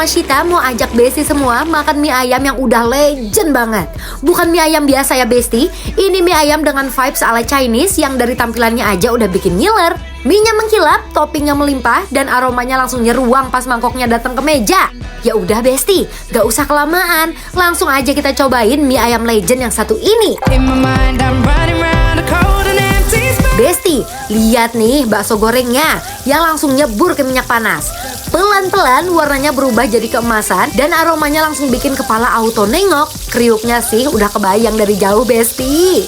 sama Shita mau ajak Besti semua makan mie ayam yang udah legend banget. Bukan mie ayam biasa ya Besti, ini mie ayam dengan vibes ala Chinese yang dari tampilannya aja udah bikin ngiler. Mie-nya mengkilap, toppingnya melimpah, dan aromanya langsung nyeruang pas mangkoknya datang ke meja. Ya udah Besti, gak usah kelamaan, langsung aja kita cobain mie ayam legend yang satu ini. Besti, lihat nih bakso gorengnya yang langsung nyebur ke minyak panas. Pelan-pelan warnanya berubah jadi keemasan dan aromanya langsung bikin kepala auto nengok. Kriuknya sih udah kebayang dari jauh Besti.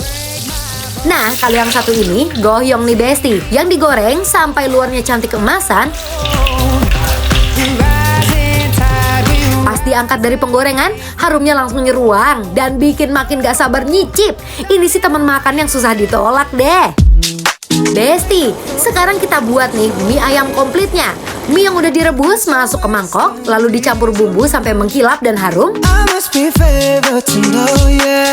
Nah, kalau yang satu ini goyong nih Besti, yang digoreng sampai luarnya cantik keemasan. Pas diangkat dari penggorengan, harumnya langsung nyeruang dan bikin makin gak sabar nyicip. Ini sih teman makan yang susah ditolak deh. Besti, sekarang kita buat nih mie ayam komplitnya. Mie yang udah direbus masuk ke mangkok, lalu dicampur bumbu sampai mengkilap dan harum.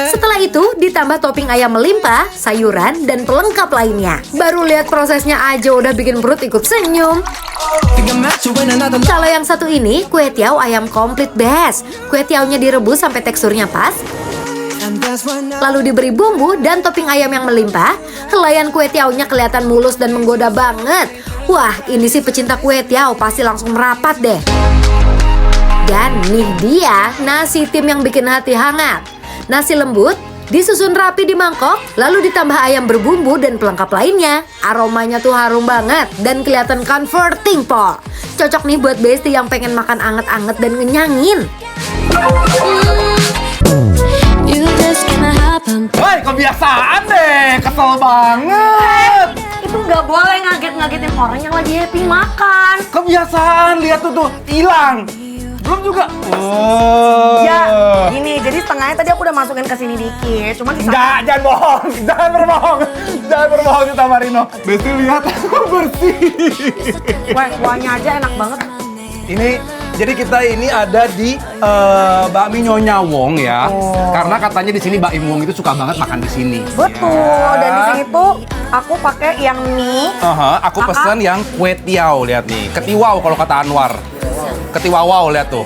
Setelah itu ditambah topping ayam melimpah, sayuran, dan pelengkap lainnya. Baru lihat prosesnya aja udah bikin perut ikut senyum. Kalau yang satu ini kue tiaw ayam komplit best. Kue tiawnya direbus sampai teksturnya pas, lalu diberi bumbu dan topping ayam yang melimpah. Helaian kue tiawnya kelihatan mulus dan menggoda banget. Wah, ini sih pecinta kue tiaw pasti langsung merapat deh. Dan nih dia nasi tim yang bikin hati hangat. Nasi lembut, disusun rapi di mangkok, lalu ditambah ayam berbumbu dan pelengkap lainnya. Aromanya tuh harum banget dan kelihatan comforting, po. Cocok nih buat Besti yang pengen makan anget-anget dan ngenyangin. Woi, kebiasaan deh, kesel banget. Itu nggak boleh ngaget-ngagetin orang yang lagi happy makan. Kebiasaan, lihat tuh hilang. Belum juga. Ya, gini, jadi setengahnya tadi aku udah masukin ke sini dikit. Cuman sisa. Enggak, jangan bohong, jangan berbohong. Jangan berbohong kita Marino. Besti lihat aku bersih. Wah, kuahnya aja enak banget. Ini jadi kita ini ada di bakmi Nyonya Wong ya. Karena katanya di sini Mbak Im Wong itu suka banget makan di sini. Betul. Ya. Dan di sini tuh aku pakai yang mie. Aku pesen yang kue tiaw, lihat nih. Ketiwau kalau kata Anwar. Ketiwawau lihat tuh.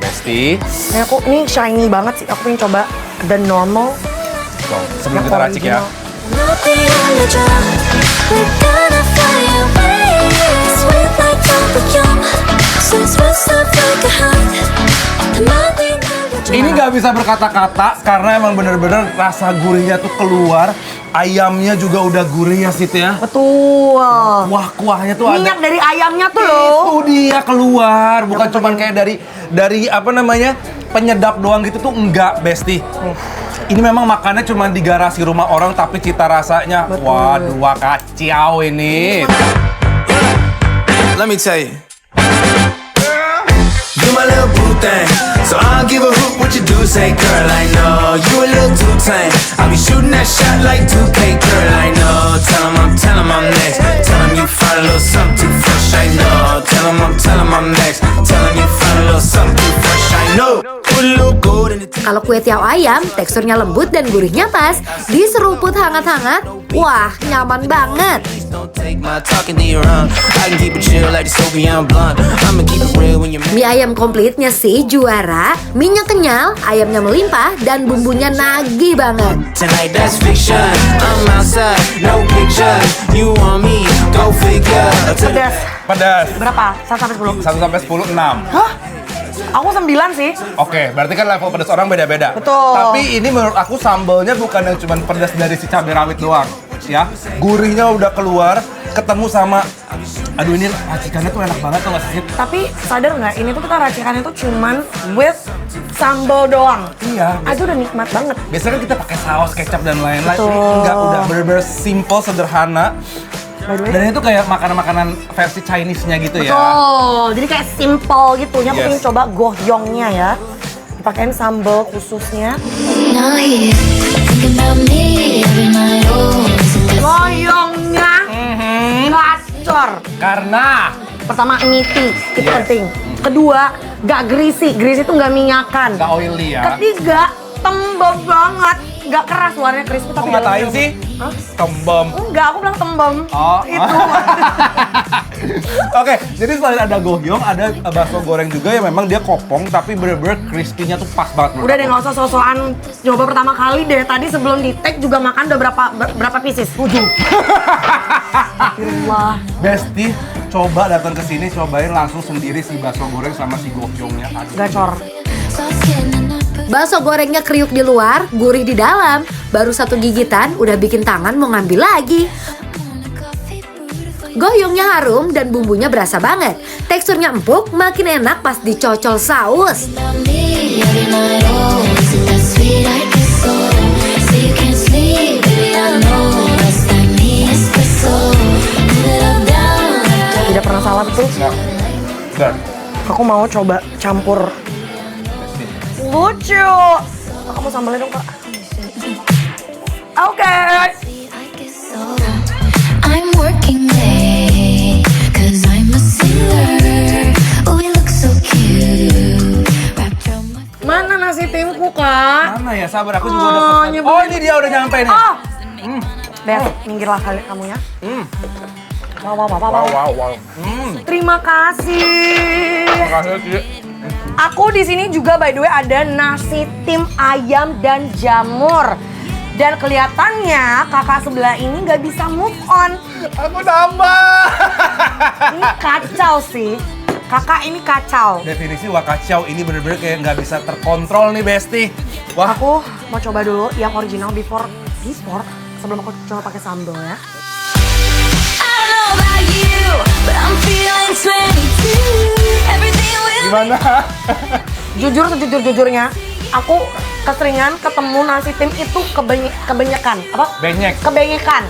Besti. Ini shiny banget sih. Aku pengen coba the normal. Tuh, sebelum kita racik ya. Ini nggak bisa berkata-kata karena emang bener-bener rasa gurihnya tuh keluar. Ayamnya juga udah gurih ya Sit ya. Betul. Kuah-kuahnya tuh minyak ada. dari ayamnya tuh loh. Itu dia keluar, bukan cuman kayak dari apa namanya penyedap doang gitu tuh enggak Besti. Ini memang makannya cuma di garasi rumah orang tapi cita rasanya waduh kacau ini. Let me tell you. You my little boo thing, so I don't give a hoot what you do. Say, girl, I know you a little too tame. I'll be shooting that shot like 2K, girl, I know. Tell 'em I'm next. Tell 'em you find a little something too fresh, I know. Tell 'em I'm next. Tell 'em you find a little something too fresh, I know. Put a little gold in the Kalau kue tiaw ayam, teksturnya lembut dan gurihnya pas. Diseruput hangat-hangat, wah nyaman banget. Don't take my talking to your own. I can keep it chill like the Soviet blunt. I'ma keep it real when you. Mie ayam komplitnya sih juara. Mie-nya kenyal, ayamnya melimpah, dan bumbunya nagih banget. Tonight that's fiction. I'm outside, no pictures. You want me? Go figure. Pedas. Pedas. Berapa? 1 sampai 10. 1 sampai 10, 6. Hah? Aku 9 sih. Oke, berarti kan level pedas orang beda-beda. Betul. Tapi ini menurut aku sambalnya bukan yang cuma pedas dari si cabai rawit doang. Ya, gurihnya udah keluar, ketemu sama aduh ini racikannya tuh enak banget tuh nggak sih? Tapi sadar nggak, ini tuh kita racikannya tuh cuman with sambal doang. Iya. Aduh udah nikmat banget. Biasanya kan kita pakai saus, kecap dan lain-lain. Betul. Ini enggak, udah bener-bener simple, sederhana. By the way. Dan itu kayak makanan-makanan versi Chinese-nya gitu ya. Betul, jadi kayak simple gitu. Ini aku Yes. pengen coba gohyongnya ya. Dipakein sambal khususnya. Now here, thinking about me every night. Oh, Goyongnya gacor. Karena Pertama meaty, itu Yes. penting. Kedua, gak greasy. Greasy tuh gak minyakan. nggak oily ya. Ketiga, tembem banget. Gak keras, warnanya crispy Kok tapi ngatain dalamnya sih? Tembem. Enggak, aku bilang tembem. Oh, Itu. Oke, jadi selain ada gohyong, ada bakso goreng juga yang memang dia kopong tapi bener-bener crispy-nya tuh pas banget. Udah deh, nggak usah sosokan coba pertama kali deh. Tadi sebelum di take juga makan udah berapa pieces? 7. Astagfirullah. Besti, coba datang ke sini cobain langsung sendiri si bakso goreng sama si gohyongnya. Aduh. Gacor. Bakso gorengnya kriuk di luar, gurih di dalam. Baru satu gigitan udah bikin tangan mau ngambil lagi. Goyongnya harum dan bumbunya berasa banget. Teksturnya empuk, makin enak pas dicocol saus. About me every night, oh, is it that sweet I guess so? Say you can't sleep, baby, I know that's like me espresso. Move it up, down, like Tidak pernah salah betul. Dan Aku mau coba campur. Lucu. Kamu sambalnya dong, Kak. Oke. I guess so. I'm working late, 'cause I'm a singer. Oh, we look so cute. Wrapped around my Mana nasi timku, Kak? mana ya? Sabar, aku juga udah Oh, pesan. nyebelin. Oh, ini dia udah nyampe nih. Oh. Bel, minggirlah kali kamu ya. Wow. Terima kasih. Makasih, Ci. Aku di sini juga by the way ada nasi tim ayam dan jamur. Dan kelihatannya kakak sebelah ini nggak bisa move on. Aku nambah. Ini kacau sih. Kakak ini kacau. Definisi wakacau ini bener-bener kayak nggak bisa terkontrol nih, Besti. Wah, Aku mau coba dulu yang original before sebelum aku coba pakai sambal ya. I don't know about you, but I'm feeling 22. Everything will gimana? Jujur sejujur-jujurnya, aku keseringan ketemu nasi tim itu kebanyakan. Apa? Benyek. Kebanyakan.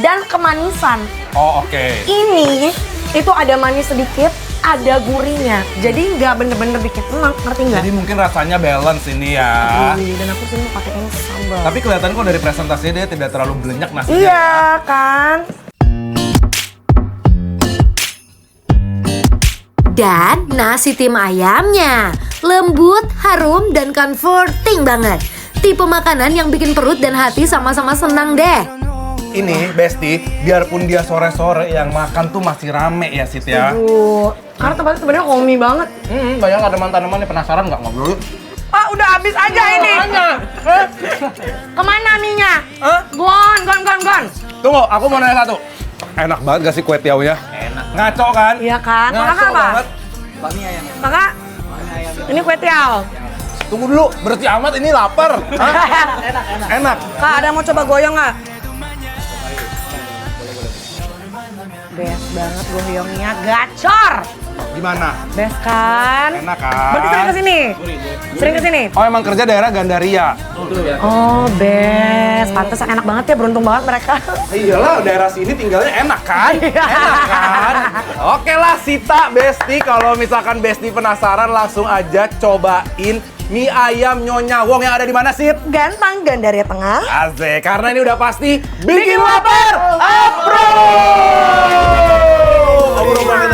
Dan kemanisan. Oh, oke. Ini itu ada manis sedikit, ada gurihnya. Jadi nggak bener-bener bikin enak, ngerti nggak? Jadi mungkin rasanya balance ini ya. Dan aku sini pakai ini sambal. Tapi kelihatan kok dari presentasinya dia tidak terlalu belenyak nasinya. Iya kan? Dan nasi tim ayamnya lembut, harum, dan comforting banget. Tipe makanan yang bikin perut dan hati sama-sama senang deh. Ini Besti, biarpun dia sore-sore yang makan tuh masih rame ya Sit ya. Aduh, karena tempatnya sebenarnya homey banget. Banyak ada teman-teman nih penasaran nggak ngobrol? Pak, udah habis aja ini. Kemana mie-nya? Hah? Gon. Tunggu, aku mau nanya satu. Enak banget gak sih kue tiaunya? Enak. Ngaco kan? Iya kan? Ngaco Kakak apa? banget. Kakak, ini kue tiaw. Tunggu dulu, berarti amat ini lapar. Hah? Enak. Kak, ada mau coba goyong nggak? Best banget goyongnya, gacor. Gimana? Best kan? Enak kan? Berarti sering kesini? Sering kesini? Oh emang kerja daerah Gandaria? Oh, best. Pantes enak banget ya, beruntung banget mereka. Iyalah, daerah sini tinggalnya enak kan? Enak kan? Oke lah Sita, Besti, kalau misalkan Besti penasaran langsung aja cobain mie ayam Nyonya Wong yang ada di mana Sit? Ganteng, Gandaria Tengah. Asik, karena ini udah pasti bikin lapar. Approve! Obrolan